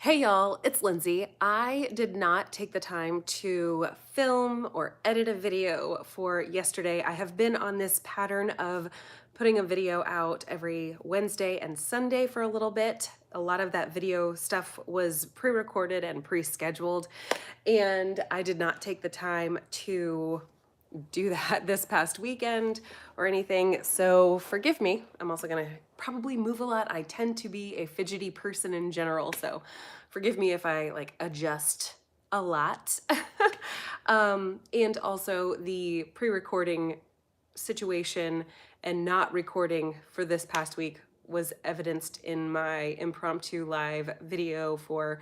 Hey y'all, it's Lindsay. I did not take the time to film or edit a video for yesterday. I have been on this pattern of putting a video out every Wednesday and Sunday for a little bit. A lot of that video stuff was pre-recorded and pre-scheduled, and I did not take the time to do that this past weekend or anything. So forgive me. I'm also going to probably move a lot. I tend to be a fidgety person in general. So forgive me if I like adjust a lot. And also the pre-recording situation and not recording for this past week was evidenced in my impromptu live video for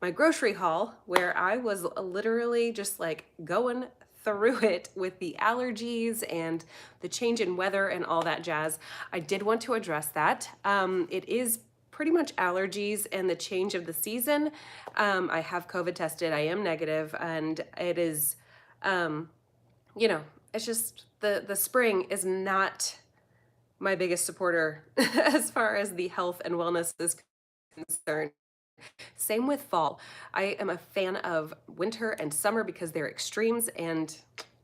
my grocery haul, where I was literally just like going through it with the allergies and the change in weather and all that jazz. I did want to address that. It is pretty much allergies and the change of the season. I have COVID tested, I am negative, and it is, you know, it's just the spring is not my biggest supporter as far as the health and wellness is concerned. Same with fall. I am a fan of winter and summer because they're extremes, and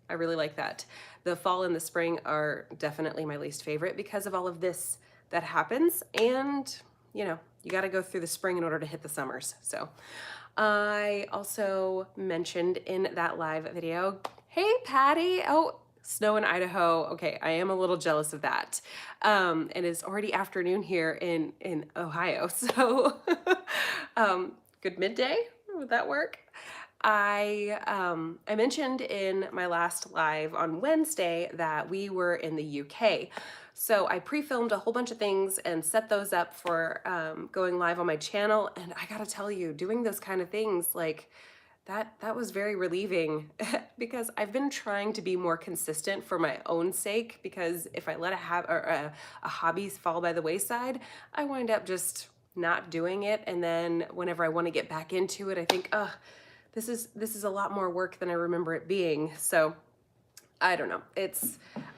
I really like that. The fall and the spring are definitely my least favorite because of all of this that happens. And, you got to go through the spring in order to hit the summers. So I also mentioned in that live video, hey, Patty. Oh, snow in Idaho. Okay, I am a little jealous of that. And it's already afternoon here in Ohio. So good midday. Would that work? I mentioned in my last live on Wednesday that we were in the UK. So I pre-filmed a whole bunch of things and set those up for going live on my channel. And I gotta tell you, doing those kind of things, like that was very relieving because I've been trying to be more consistent for my own sake, because if I let a hobby fall by the wayside, I wind up just not doing it. And then whenever I want to get back into it, I think, this is a lot more work than I remember it being. So I don't know.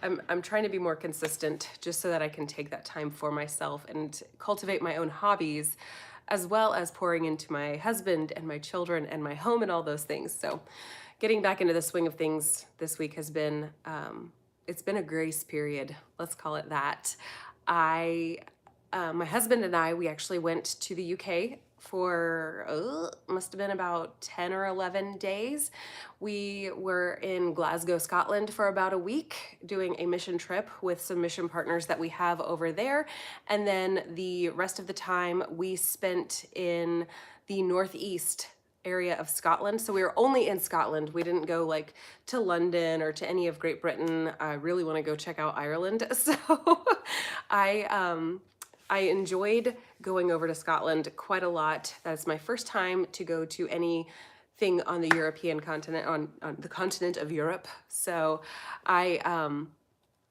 I'm trying to be more consistent just so that I can take that time for myself and cultivate my own hobbies, as well as pouring into my husband and my children and my home and all those things. So getting back into the swing of things this week has been, it's been a grace period. Let's call it that. My husband and I, we actually went to the UK for must have been about 10 or 11 days. We were in Glasgow, Scotland for about a week doing a mission trip with some mission partners that we have over there. And then the rest of the time we spent in the northeast area of Scotland. So we were only in Scotland. We didn't go like to London or to any of Great Britain. I really want to go check out Ireland. So I enjoyed going over to Scotland quite a lot. That's my first time to go to anything on the European continent, on the continent of Europe. So I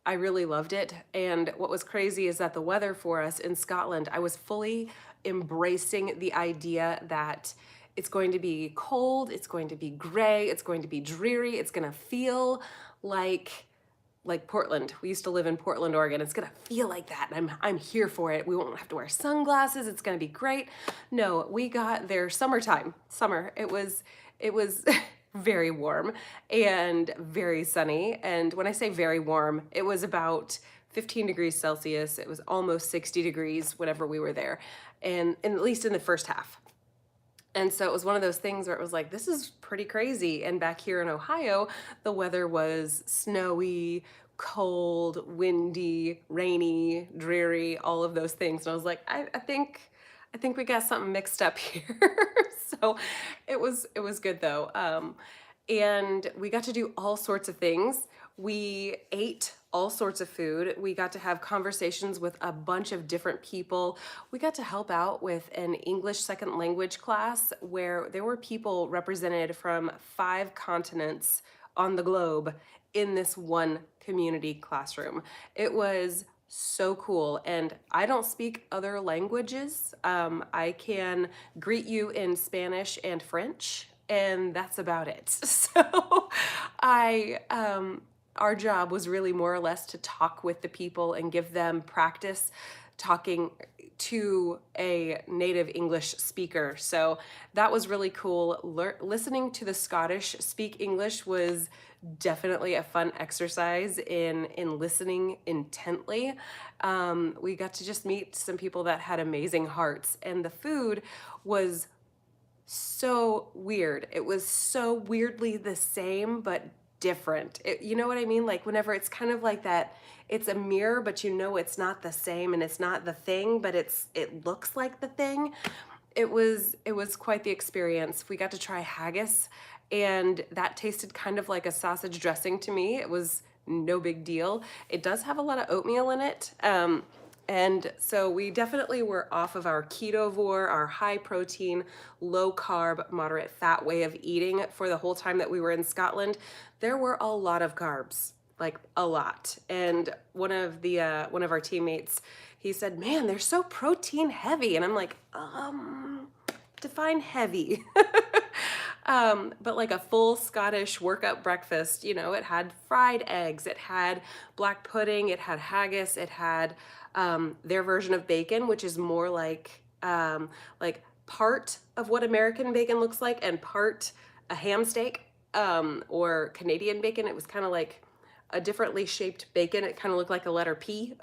really loved it. And what was crazy is that the weather for us in Scotland, I was fully embracing the idea that it's going to be cold, it's going to be gray, it's going to be dreary, it's going to feel like Portland. We used to live in Portland, Oregon. It's gonna feel like that. I'm here for it. We won't have to wear sunglasses. It's gonna be great. No, we got there summer. It was very warm and very sunny. And when I say very warm, it was about 15 degrees Celsius. It was almost 60 degrees whenever we were there, and at least in the first half. And so it was one of those things where it was like, this is pretty crazy. And back here in Ohio, the weather was snowy, cold, windy, rainy, dreary, all of those things. And I was like, I think we got something mixed up here. So it was good though. And we got to do all sorts of things. We ate all sorts of food. We got to have conversations with a bunch of different people. We got to help out with an English second language class where there were people represented from 5 continents on the globe in this one community classroom. It was so cool. And I don't speak other languages. I can greet you in Spanish and French, and that's about it. So our job was really more or less to talk with the people and give them practice talking to a native English speaker. So that was really cool. Listening to the Scottish speak English was definitely a fun exercise in listening intently. We got to just meet some people that had amazing hearts, and the food was so weird. It was so weirdly the same, but different. You know what I mean? Like whenever it's kind of like that, it's a mirror, but you know it's not the same and it's not the thing, but it looks like the thing. It was quite the experience. We got to try haggis, and that tasted kind of like a sausage dressing to me. It was no big deal. It does have a lot of oatmeal in it. And so we definitely were off of our Ketovore, our high protein, low carb, moderate fat way of eating for the whole time that we were in Scotland. There were a lot of carbs, like a lot. And one of our teammates, he said, "Man, they're so protein heavy." And I'm like, define heavy. But like a full Scottish workup breakfast, you know, it had fried eggs, it had black pudding, it had haggis, it had their version of bacon, which is more like part of what American bacon looks like and part a ham steak, or Canadian bacon. It was kind of like a differently shaped bacon. It kind of looked like a letter P.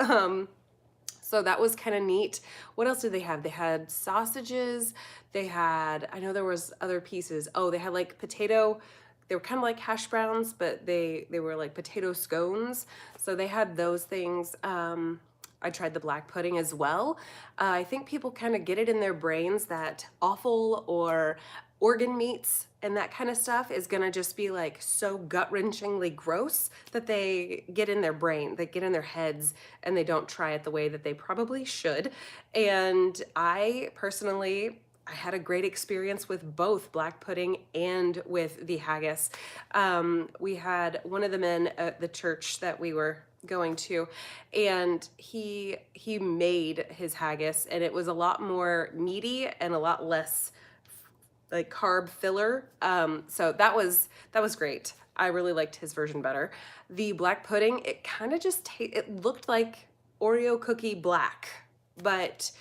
So that was kind of neat. What else did they have? They had sausages. They had, I know there was other pieces. Oh, they had like potato. They were kind of like hash browns, but they were like potato scones. So they had those things. I tried the black pudding as well. I think people kind of get it in their brains that offal or organ meats and that kind of stuff is gonna just be like so gut-wrenchingly gross that they get in their brain, they get in their heads, and they don't try it the way that they probably should. And I personally, I had a great experience with both black pudding and with the haggis. We had one of the men at the church that we were going to, and he made his haggis, and it was a lot more meaty and a lot less like carb filler. So that was great. I really liked his version better. The black pudding, it kind of just it looked like Oreo cookie black, but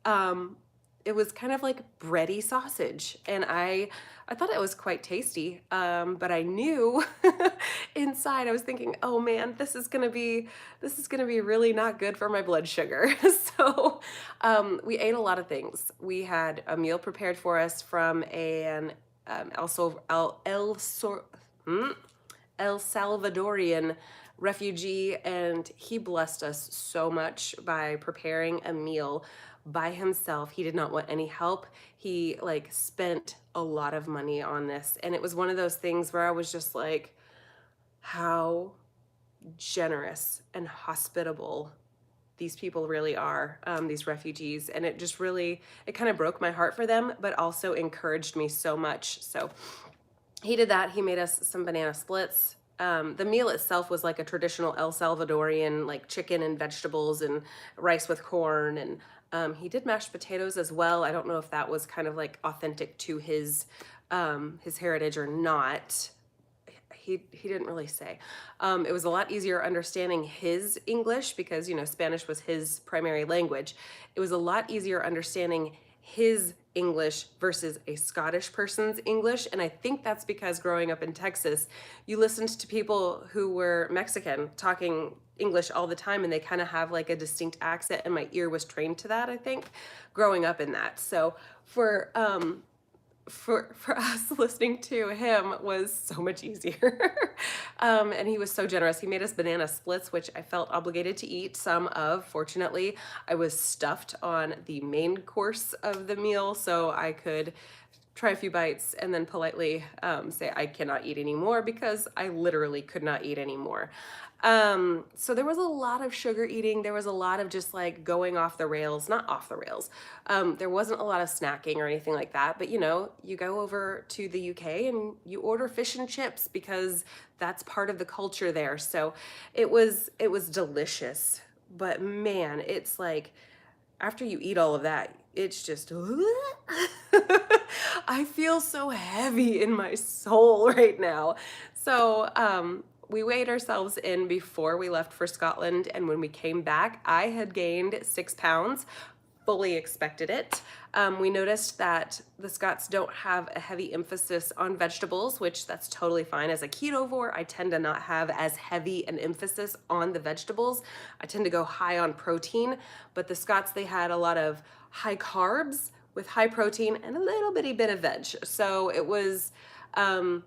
it was kind of like bready sausage, and I thought it was quite tasty. But I knew inside I was thinking, oh man, this is gonna be really not good for my blood sugar. So we ate a lot of things. We had a meal prepared for us from an El Salvadorian refugee, and he blessed us so much by preparing a meal by himself. He did not want any help. He like spent a lot of money on this, and it was one of those things where I was just like, how generous and hospitable these people really are, these refugees. And it just really, it kind of broke my heart for them, but also encouraged me so much. So he did that. He made us some banana splits. The meal itself was like a traditional El Salvadorian, like chicken and vegetables and rice with corn. And he did mashed potatoes as well. I don't know if that was kind of like authentic to his heritage or not. He didn't really say. It was a lot easier understanding his English because, you know, Spanish was his primary language. It was a lot easier understanding his English versus a Scottish person's English. And I think that's because growing up in Texas, you listened to people who were Mexican talking English all the time, and they kind of have like a distinct accent, and my ear was trained to that, I think, growing up in that. So for us, listening to him was so much easier. And he was so generous. He made us banana splits, which I felt obligated to eat some of. Fortunately, I was stuffed on the main course of the meal, so I could try a few bites and then politely say I cannot eat anymore, because I literally could not eat anymore. So there was a lot of sugar eating. There was a lot of just like going off the rails, not off the rails. There wasn't a lot of snacking or anything like that, but you know, you go over to the UK and you order fish and chips because that's part of the culture there. So it was delicious, but man, it's like after you eat all of that, it's just, I feel so heavy in my soul right now. So we weighed ourselves in before we left for Scotland, and when we came back, I had gained 6 pounds. Fully expected it. We noticed that the Scots don't have a heavy emphasis on vegetables, which that's totally fine. As a ketovore, I tend to not have as heavy an emphasis on the vegetables. I tend to go high on protein, but the Scots, they had a lot of high carbs with high protein and a little bitty bit of veg. So um,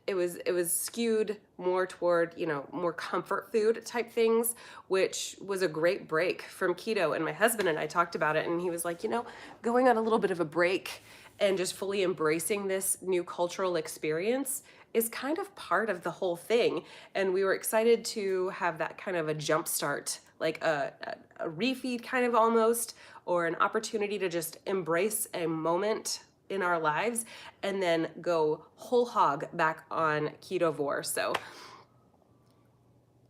it was skewed more toward, more comfort food type things, which was a great break from keto. And my husband and I talked about it, and he was like, going on a little bit of a break and just fully embracing this new cultural experience is kind of part of the whole thing. And we were excited to have that kind of a jump start, like a refeed kind of almost, or an opportunity to just embrace a moment in our lives and then go whole hog back on Ketovore. So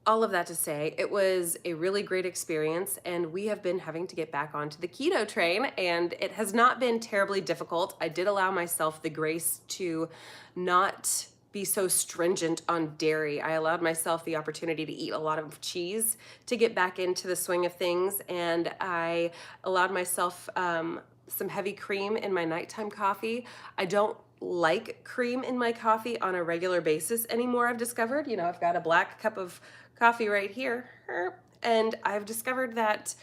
all of that to say, it was a really great experience, and we have been having to get back onto the keto train, and it has not been terribly difficult. I did allow myself the grace to not be so stringent on dairy. I allowed myself the opportunity to eat a lot of cheese to get back into the swing of things, and I allowed myself some heavy cream in my nighttime coffee. I don't like cream in my coffee on a regular basis anymore, I've discovered. I've got a black cup of coffee right here, and I've discovered that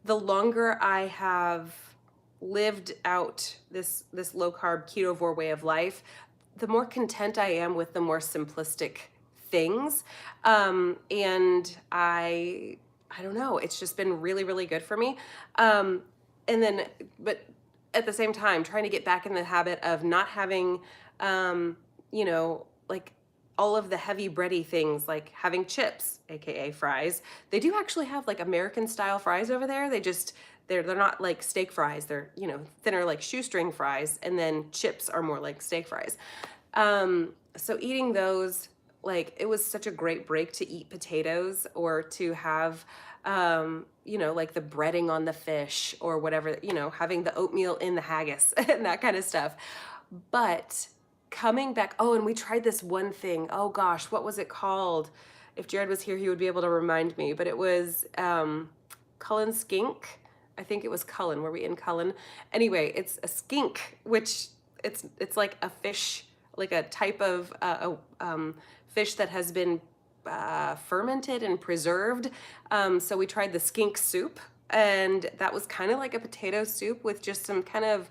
the longer I have lived out this low carb ketovore way of life, the more content I am with the more simplistic things. And I don't know, it's just been really, really good for me. But at the same time, trying to get back in the habit of not having, like all of the heavy bready things, like having chips, AKA fries. They do actually have like American style fries over there. They're not like steak fries. They're, thinner like shoestring fries. And then chips are more like steak fries. So eating those, like, it was such a great break to eat potatoes or to have, like the breading on the fish or whatever, having the oatmeal in the haggis and that kind of stuff. But coming back, oh, and we tried this one thing. Oh gosh, what was it called? If Jared was here, he would be able to remind me, but it was Cullen skink. I think it was Cullen. Were we in Cullen? Anyway, it's a skink, which it's like a fish, like a type of fish that has been fermented and preserved. So we tried the skink soup, and that was kind of like a potato soup with just some kind of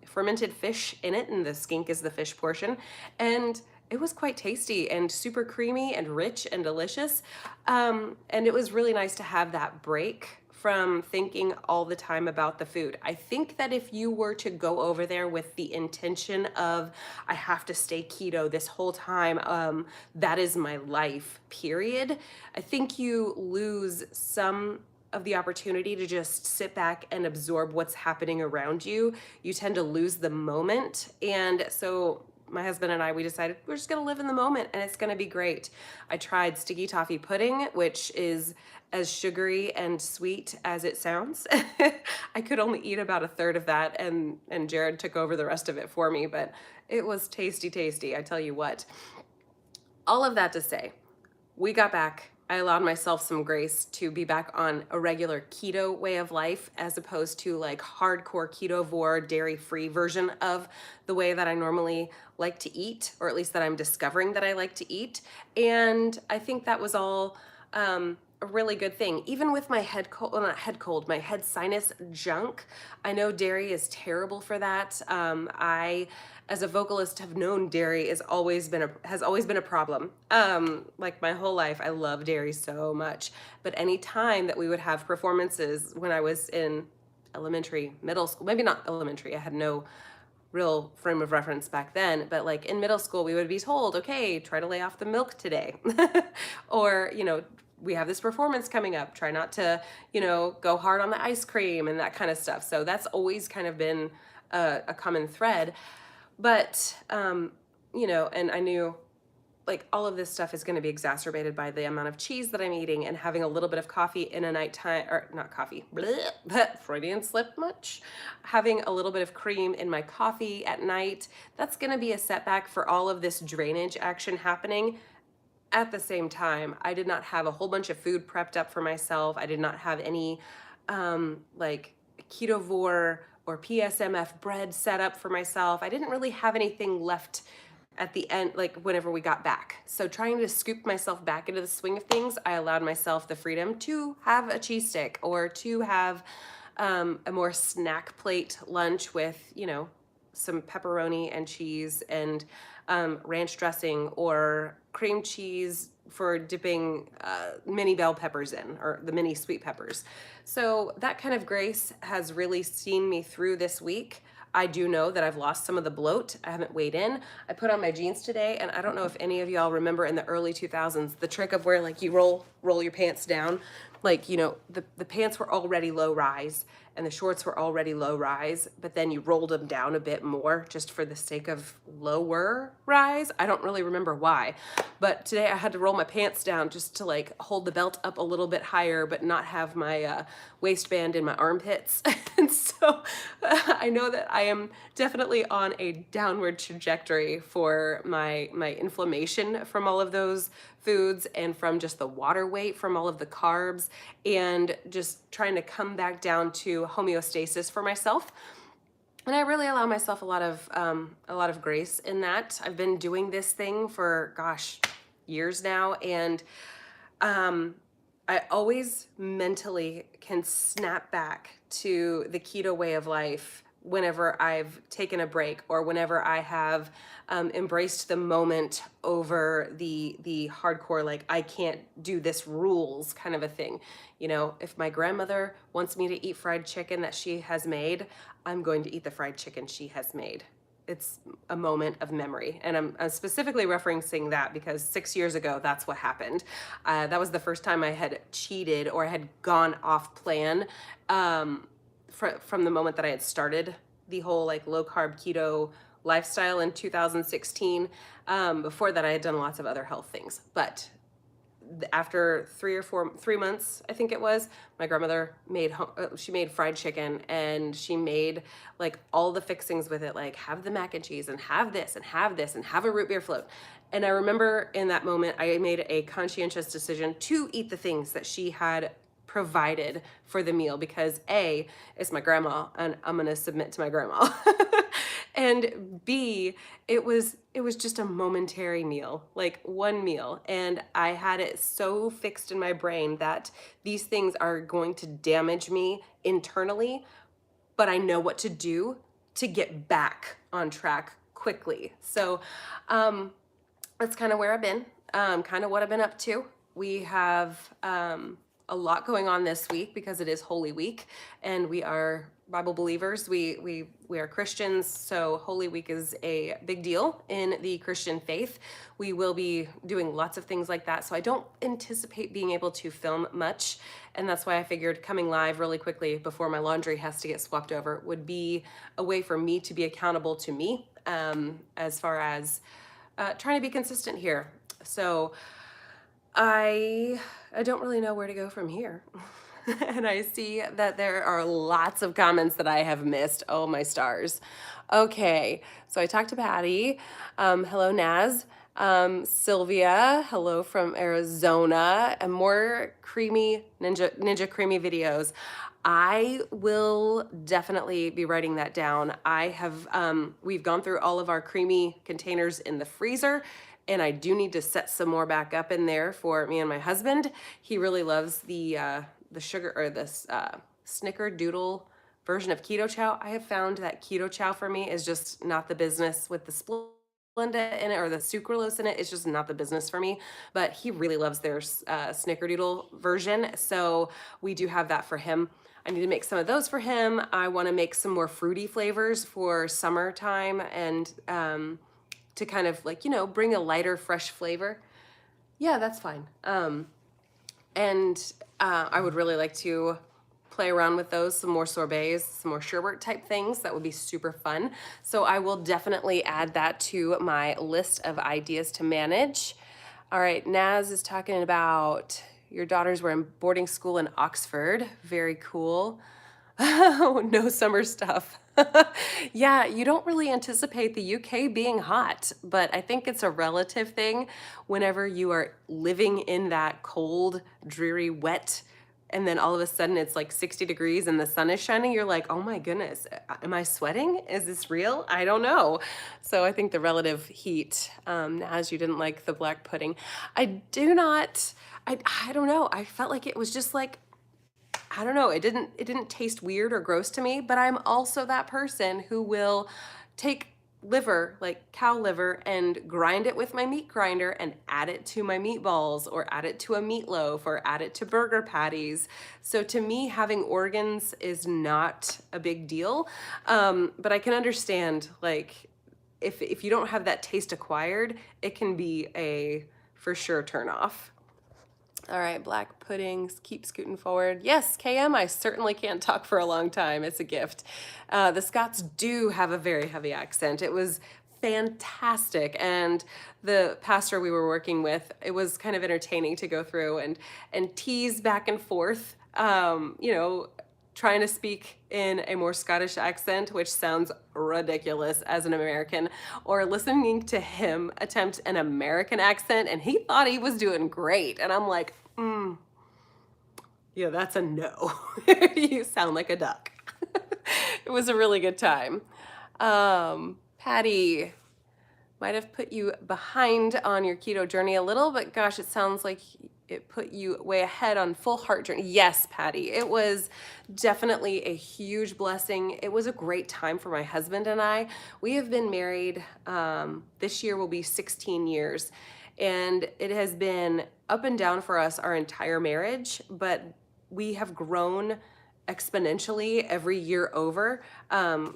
fermented fish in it, and the skink is the fish portion. And it was quite tasty and super creamy and rich and delicious. And it was really nice to have that break from thinking all the time about the food. I think that if you were to go over there with the intention of, I have to stay keto this whole time, that is my life, period, I think you lose some of the opportunity to just sit back and absorb what's happening around you. You tend to lose the moment. And so my husband and I, we decided we're just gonna live in the moment and it's gonna be great. I tried sticky toffee pudding, which is as sugary and sweet as it sounds. I could only eat about a third of that, and Jared took over the rest of it for me, but it was tasty, tasty, I tell you what. All of that to say, we got back. I allowed myself some grace to be back on a regular keto way of life, as opposed to like hardcore ketovore, dairy-free version of the way that I normally like to eat, or at least that I'm discovering that I like to eat. And I think that was all a really good thing. Even with my head cold, well, not head cold, my head sinus junk, I know dairy is terrible for that. I, as a vocalist, have known dairy has always been a problem. Like my whole life, I love dairy so much. But any time that we would have performances when I was in elementary, middle school, maybe not elementary, I had no real frame of reference back then, but like in middle school, we would be told, okay, try to lay off the milk today. Or, we have this performance coming up, try not to, go hard on the ice cream and that kind of stuff. So that's always kind of been a common thread. But, and I knew like all of this stuff is going to be exacerbated by the amount of cheese that I'm eating, and having a little bit of coffee in a nighttime, or not coffee, bleh, Freudian slip much. Having a little bit of cream in my coffee at night, that's going to be a setback for all of this drainage action happening. at the same time, I did not have a whole bunch of food prepped up for myself. I did not have any like Ketovore or PSMF bread set up for myself. I didn't really have anything left at the end, like whenever we got back. So trying to scoop myself back into the swing of things, I allowed myself the freedom to have a cheese stick or to have a more snack plate lunch with, you know, some pepperoni and cheese and ranch dressing or cream cheese for dipping mini bell peppers in, or the mini sweet peppers. So that kind of grace has really seen me through this week. I do know that I've lost some of the bloat. I haven't weighed in. I put on my jeans today, and I don't know if any of y'all remember in the early 2000s, the trick of where like you roll your pants down. Like, you know, the pants were already low rise and the shorts were already low rise, but then you rolled them down a bit more just for the sake of lower rise. I don't really remember why, but today I had to roll my pants down just to like hold the belt up a little bit higher, but not have my waistband in my armpits. And so I know that I am definitely on a downward trajectory for my inflammation from all of those foods and from just the water weight from all of the carbs, and just trying to come back down to homeostasis for myself. And I really allow myself a lot of grace in that. I've been doing this thing for, gosh, years now, and I always mentally can snap back to the keto way of life whenever I've taken a break or whenever I have embraced the moment over the hardcore, like, I can't do this rules kind of a thing. You know, if my grandmother wants me to eat fried chicken that she has made, I'm going to eat the fried chicken she has made. It's a moment of memory. And I'm specifically referencing that because 6 years ago, that's what happened. That was the first time I had cheated or had gone off plan from the moment that I had started the whole like low carb keto lifestyle in 2016. Before that, I had done lots of other health things. But after 3 months, I think it was, my grandmother she made fried chicken, and she made like all the fixings with it, like have the mac and cheese and have this and have this and have a root beer float. And I remember in that moment, I made a conscientious decision to eat the things that she had provided for the meal, because A, it's my grandma and I'm gonna submit to my grandma. And B, it was just a momentary meal, like one meal. And I had it so fixed in my brain that these things are going to damage me internally, but I know what to do to get back on track quickly. So that's kind of where I've been, kind of what I've been up to. We have a lot going on this week because it is Holy Week, and we are Bible believers. We are Christians, so Holy Week is a big deal in the Christian faith. We will be doing lots of things like that, so I don't anticipate being able to film much, and that's why I figured coming live really quickly before my laundry has to get swapped over would be a way for me to be accountable to me, as far as trying to be consistent here. So I don't really know where to go from here. And I see that there are lots of comments that I have missed. Oh, my stars. Okay, so I talked to Patty. Hello, Naz. Sylvia, hello from Arizona. And more creamy ninja creamy videos. I will definitely be writing that down. I have, we've gone through all of our creamy containers in the freezer, and I do need to set some more back up in there for me and my husband. He really loves the sugar, or this snickerdoodle version of keto chow. I have found that keto chow for me is just not the business with the Splenda in it or the sucralose in it. It's just not the business for me, but he really loves their snickerdoodle version. So we do have that for him. I need to make some of those for him. I want to make some more fruity flavors for summertime, and to kind of like, you know, bring a lighter, fresh flavor. Yeah, that's fine. And I would really like to play around with those, some more sorbets, some more sherbet type things. That would be super fun. So I will definitely add that to my list of ideas to manage. All right, Naz is talking about your daughters were in boarding school in Oxford. Very cool. Oh, no summer stuff. Yeah, you don't really anticipate the UK being hot, but I think it's a relative thing whenever you are living in that cold, dreary, wet, and then all of a sudden it's like 60 degrees and the sun is shining. You're like, oh my goodness, am I sweating? Is this real? I don't know. So I think the relative heat, as you didn't like the black pudding. I do not, I don't know. I felt like it was just like, I don't know, it didn't taste weird or gross to me, but I'm also that person who will take liver, like cow liver, and grind it with my meat grinder and add it to my meatballs or add it to a meatloaf or add it to burger patties. So to me, having organs is not a big deal. But I can understand, like, if you don't have that taste acquired, it can be a for sure turn off. All right, black puddings, keep scooting forward. Yes, KM, I certainly can't talk for a long time. It's a gift. The Scots do have a very heavy accent. It was fantastic. And the pastor we were working with, it was kind of entertaining to go through and tease back and forth, trying to speak in a more Scottish accent, which sounds ridiculous as an American, or listening to him attempt an American accent, and he thought he was doing great. And I'm like, yeah, that's a no. You sound like a duck. It was a really good time. Patty, might have put you behind on your keto journey a little, but gosh, it sounds like it put you way ahead on full heart journey. Yes, Patty, it was definitely a huge blessing. It was a great time for my husband and I. We have been married, this year will be 16 years, and it has been up and down for us our entire marriage, but we have grown exponentially every year over.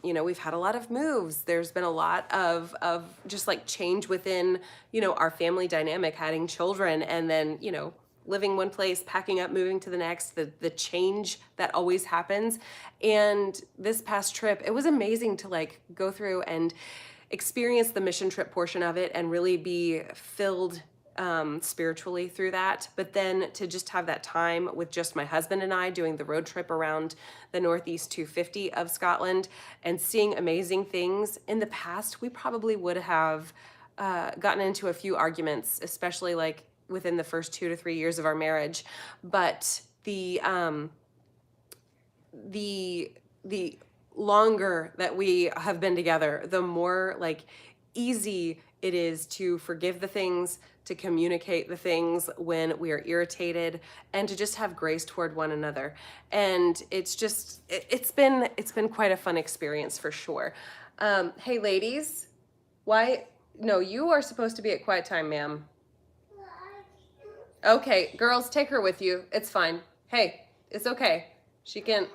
We've had a lot of moves. There's been a lot of just like change within, our family dynamic, having children, and then, living one place, packing up, moving to the next, the change that always happens. And this past trip, it was amazing to like go through and experience the mission trip portion of it and really be filled spiritually through that, but then to just have that time with just my husband and I doing the road trip around the Northeast 250 of Scotland and seeing amazing things. In the past, we probably would have gotten into a few arguments, especially like within the first 2 to 3 years of our marriage. But the longer that we have been together, the more like easy it is to forgive the things, to communicate the things when we are irritated, and to just have grace toward one another. And it's just, it's been quite a fun experience for sure. Hey ladies, why? No, you are supposed to be at quiet time, ma'am. Okay, girls, take her with you. It's fine. Hey, it's okay. She can,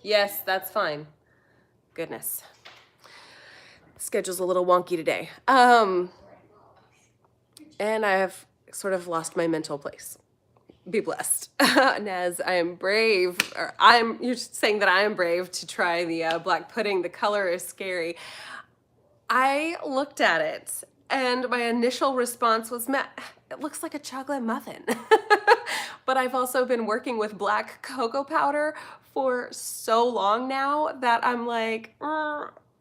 yes, that's fine. Goodness. Schedule's a little wonky today. And I have sort of lost my mental place. Be blessed. Naz, I am brave, or you're saying that I am brave to try the black pudding. The color is scary. I looked at it and my initial response was, it looks like a chocolate muffin. But I've also been working with black cocoa powder for so long now that I'm like,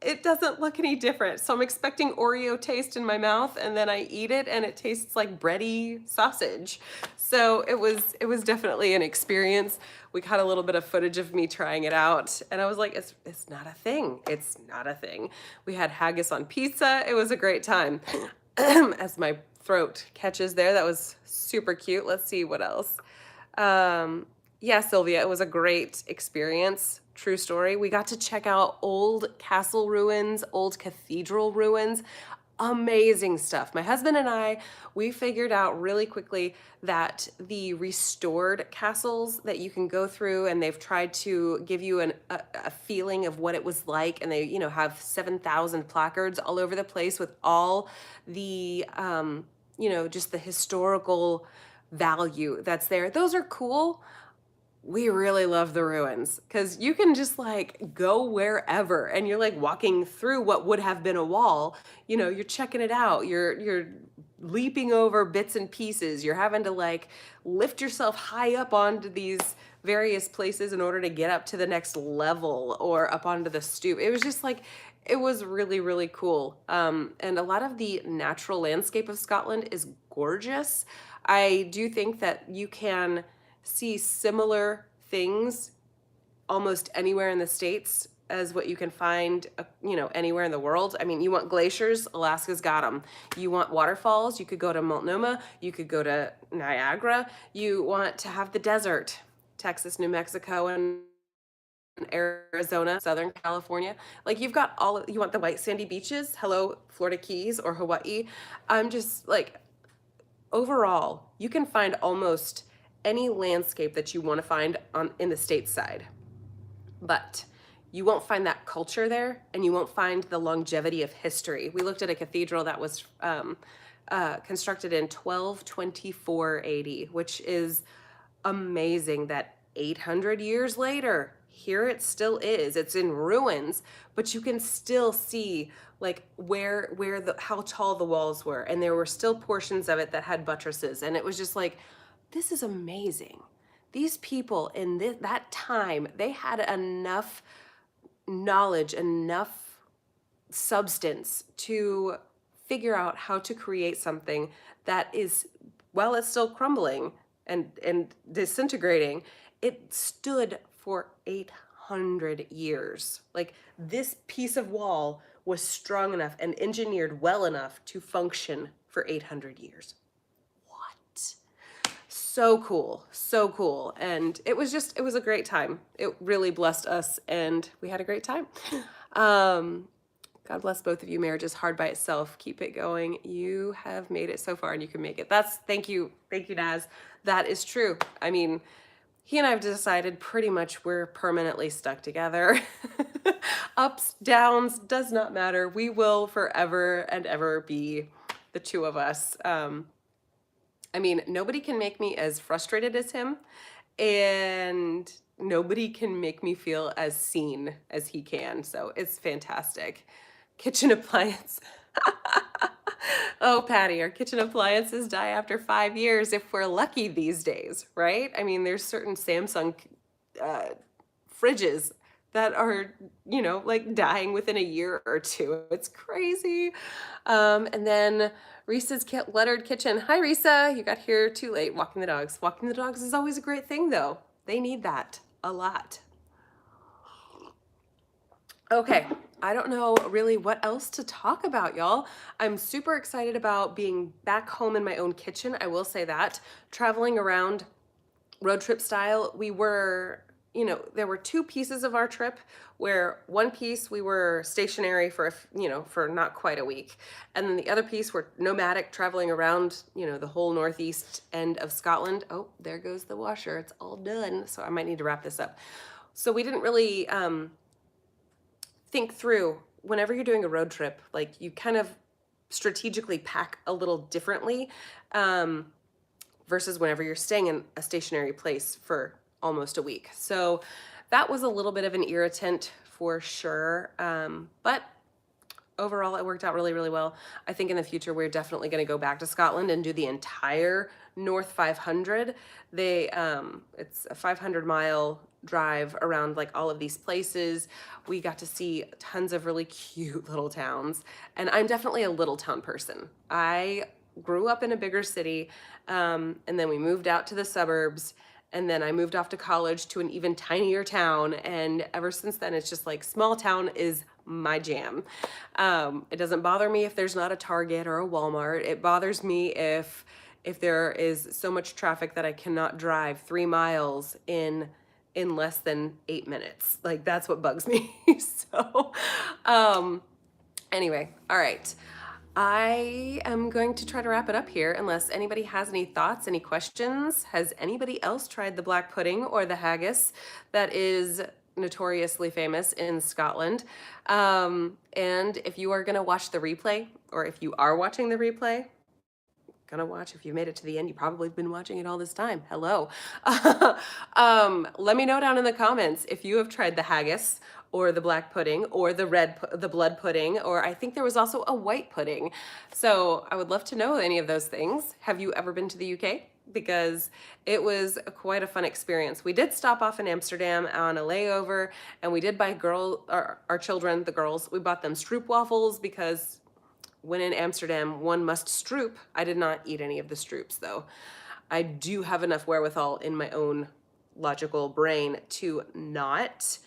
it doesn't look any different. So I'm expecting Oreo taste in my mouth, and then I eat it and it tastes like bready sausage. So it was definitely an experience. We got a little bit of footage of me trying it out, and I was like, it's not a thing. It's not a thing. We had haggis on pizza. It was a great time. As my throat catches there, that was super cute. Let's see what else. Yeah, Sylvia, it was a great experience. True story. We got to check out old castle ruins, old cathedral ruins. Amazing stuff. My husband and I, we figured out really quickly that the restored castles that you can go through, and they've tried to give you a feeling of what it was like, and they have 7,000 placards all over the place with all the just the historical value that's there. Those are cool. We really love the ruins because you can just like go wherever and you're like walking through what would have been a wall. You're checking it out. You're leaping over bits and pieces. You're having to like lift yourself high up onto these various places in order to get up to the next level or up onto the stoop. It was just like, it was really, really cool. And a lot of the natural landscape of Scotland is gorgeous. I do think that you can see similar things almost anywhere in the States as what you can find, anywhere in the world. I mean, you want glaciers, Alaska's got them. You want waterfalls, you could go to Multnomah, you could go to Niagara. You want to have the desert, Texas, New Mexico, and Arizona, Southern California. Like you've got you want the white sandy beaches, hello, Florida Keys or Hawaii. I'm just like, overall, you can find almost any landscape that you want to find in the stateside. But you won't find that culture there, and you won't find the longevity of history. We looked at a cathedral that was constructed in 1224 AD, which is amazing that 800 years later, here it still is. It's in ruins, but you can still see like how tall the walls were, and there were still portions of it that had buttresses, and it was just like, this is amazing. These people in that time, they had enough knowledge, enough substance to figure out how to create something that is, while it's still crumbling and disintegrating, it stood for 800 years. Like, this piece of wall was strong enough and engineered well enough to function for 800 years. What? So cool, so cool. And it was a great time. It really blessed us, and we had a great time. God bless both of you. Marriage is hard by itself. Keep it going. You have made it so far, and you can make it. Thank you, Naz. That is true. I mean, he and I have decided pretty much we're permanently stuck together. Ups, downs, does not matter. We will forever and ever be the two of us. I mean, nobody can make me as frustrated as him, and nobody can make me feel as seen as he can. So it's fantastic. Kitchen appliance. Oh, Patty, our kitchen appliances die after 5 years if we're lucky these days, right? I mean, there's certain Samsung fridges that are, like dying within a year or two. It's crazy. And then Risa's lettered kitchen. Hi, Risa. You got here too late. Walking the dogs. Walking the dogs is always a great thing, though. They need that a lot. Okay, I don't know really what else to talk about, y'all. I'm super excited about being back home in my own kitchen. I will say that. Traveling around road trip style, we were, there were two pieces of our trip where one piece we were stationary for not quite a week. And then the other piece we're nomadic, traveling around, the whole northeast end of Scotland. Oh, there goes the washer. It's all done. So I might need to wrap this up. So we didn't really think through, whenever you're doing a road trip, like, you kind of strategically pack a little differently versus whenever you're staying in a stationary place for almost a week. So that was a little bit of an irritant for sure. But overall, it worked out really, really well. I think in the future, we're definitely going to go back to Scotland and do the entire North 500. It's a 500-mile drive around like all of these places. We got to see tons of really cute little towns, and I'm definitely a little town person. I grew up in a bigger city, and then we moved out to the suburbs, and then I moved off to college to an even tinier town, and ever since then it's just like, small town is my jam. It doesn't bother me if there's not a Target or a Walmart. It bothers me if there is so much traffic that I cannot drive 3 miles in less than 8 minutes. Like, that's what bugs me. So anyway, all right. I am going to try to wrap it up here unless anybody has any thoughts, any questions. Has anybody else tried the black pudding or the haggis that is notoriously famous in Scotland? And if you are going to watch the replay, or if you are watching the replay, if you made it to the end, you probably have been watching it all this time. Hello. Let me know down in the comments if you have tried the haggis or the black pudding or the blood pudding, or I think there was also a white pudding. So I would love to know any of those things. Have you ever been to the UK? because it was quite a fun experience. We did stop off in Amsterdam on a layover, and we did buy our children, the girls, we bought them stroopwafels because when in Amsterdam, one must stroop. I did not eat any of the stroops though. I do have enough wherewithal in my own logical brain to not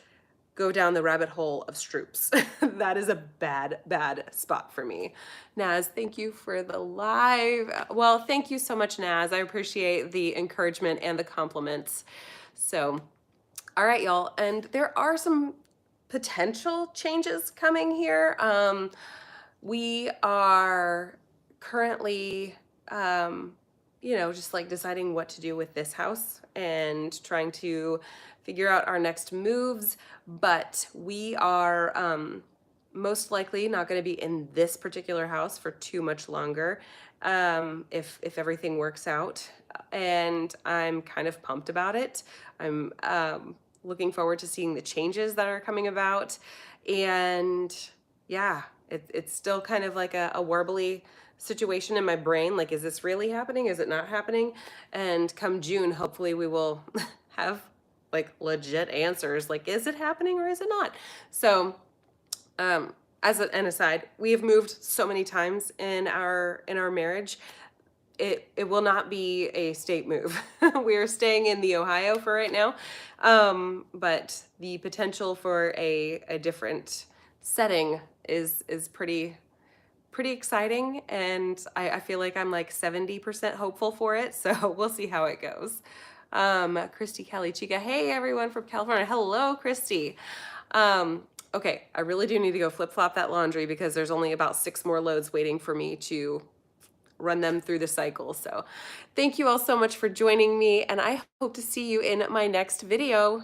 go down the rabbit hole of stroops. That is a bad, bad spot for me. Naz, thank you for the live. Well, thank you so much, Naz. I appreciate the encouragement and the compliments. So, all right, y'all. And there are some potential changes coming here. We are currently, just like deciding what to do with this house and trying to figure out our next moves. But we are most likely not going to be in this particular house for too much longer, if everything works out. And I'm kind of pumped about it. I'm looking forward to seeing the changes that are coming about. And yeah, it's still kind of like a warbly situation in my brain. Like, is this really happening? Is it not happening? And come June, hopefully we will have like legit answers. Like, is it happening or is it not? So, as an aside, we have moved so many times in our marriage. It will not be a state move. We are staying in the Ohio for right now, but the potential for a different setting is pretty exciting, and I feel like I'm like 70% hopeful for it. So we'll see how it goes. Christy Kelly Chica, hey everyone from California. Hello, Christy. Okay, I really do need to go flip-flop that laundry because there's only about 6 more loads waiting for me to run them through the cycle. So thank you all so much for joining me, and I hope to see you in my next video.